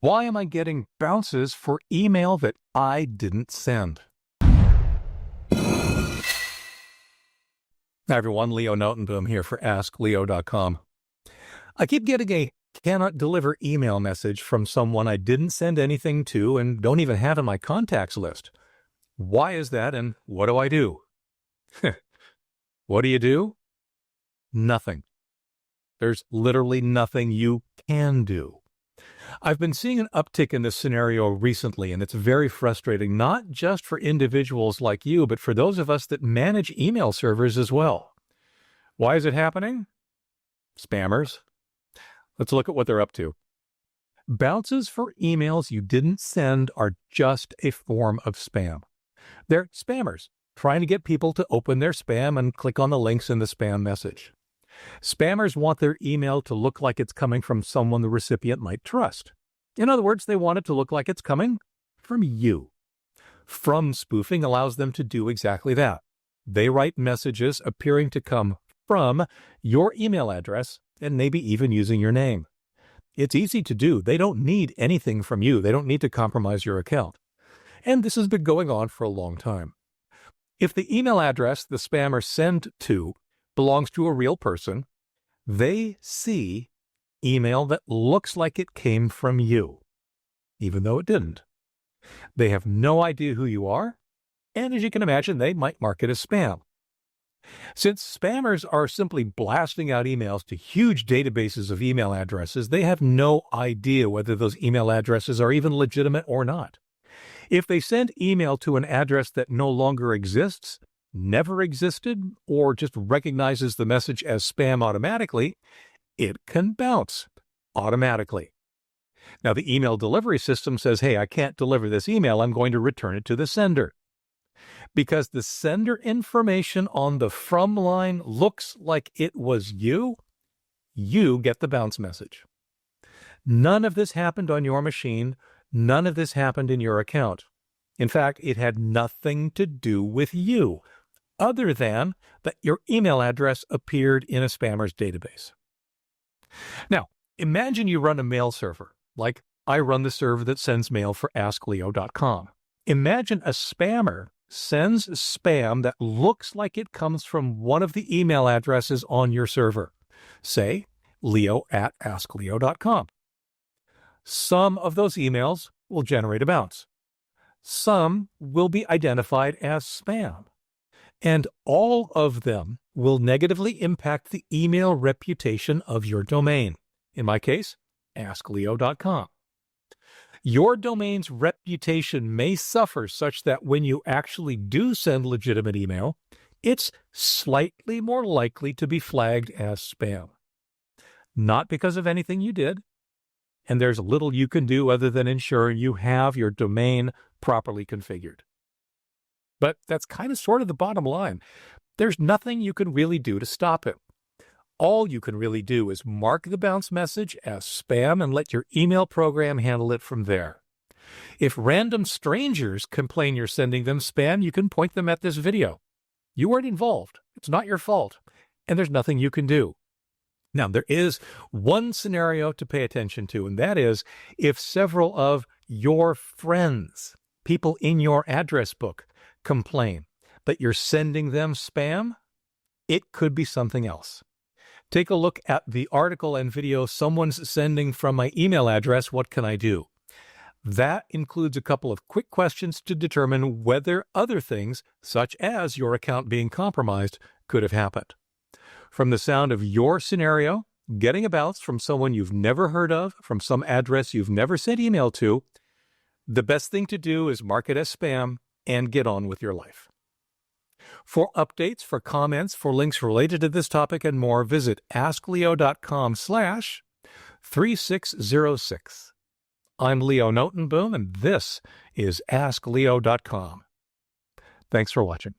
Why am I getting bounces for email that I didn't send? Hi, everyone. Leo Notenboom here for askleo.com. I keep getting a cannot deliver email message from someone I didn't send anything to and don't even have in my contacts list. Why is that, and what do I do? What do? Nothing. There's literally nothing you can do. I've been seeing an uptick in this scenario recently, and it's very frustrating, not just for individuals like you, but for those of us that manage email servers as well. Why is it happening? Spammers. Let's look at what they're up to. Bounces for emails you didn't send are just a form of spam. They're spammers, trying to get people to open their spam and click on the links in the spam message. Spammers want their email to look like it's coming from someone the recipient might trust. In other words, they want it to look like it's coming from you. From spoofing allows them to do exactly that. They write messages appearing to come from your email address and maybe even using your name. It's easy to do. They don't need anything from you. They don't need to compromise your account. And this has been going on for a long time. If the email address the spammers send to belongs to a real person, they see email that looks like it came from you, even though it didn't. They have no idea who you are, and as you can imagine, they might mark it as spam. Since spammers are simply blasting out emails to huge databases of email addresses, they have no idea whether those email addresses are even legitimate or not. If they send email to an address that no longer exists, never existed, or just recognizes the message as spam automatically, it can bounce automatically. Now, the email delivery system says, hey, I can't deliver this email. I'm going to return it to the sender. Because the sender information on the from line looks like it was you get the bounce message. None of this happened on your machine. None of this happened in your account. In fact, it had nothing to do with you, other than that your email address appeared in a spammer's database. Now, imagine you run a mail server, like I run the server that sends mail for askleo.com. Imagine a spammer sends spam that looks like it comes from one of the email addresses on your server, say leo@askleo.com. Some of those emails will generate a bounce. Some will be identified as spam. And all of them will negatively impact the email reputation of your domain. In my case, askleo.com. Your domain's reputation may suffer such that when you actually do send legitimate email, it's slightly more likely to be flagged as spam. Not because of anything you did, and there's little you can do other than ensure you have your domain properly configured. But that's kind of sort of the bottom line. There's nothing you can really do to stop it. All you can really do is mark the bounce message as spam and let your email program handle it from there. If random strangers complain you're sending them spam, you can point them at this video. You weren't involved. It's not your fault. And there's nothing you can do. Now, there is one scenario to pay attention to, and that is if several of your friends, people in your address book, complain that you're sending them spam, it could be something else. Take a look at the article and video, Someone's Sending from My Email Address, What Can I Do? That includes a couple of quick questions to determine whether other things, such as your account being compromised, could have happened. From the sound of your scenario, getting a bounce from someone you've never heard of, from some address you've never sent email to, the best thing to do is mark it as spam and get on with your life. For updates, for comments, for links related to this topic and more, visit askleo.com/3606. I'm Leo Notenboom, and this is askleo.com. Thanks for watching.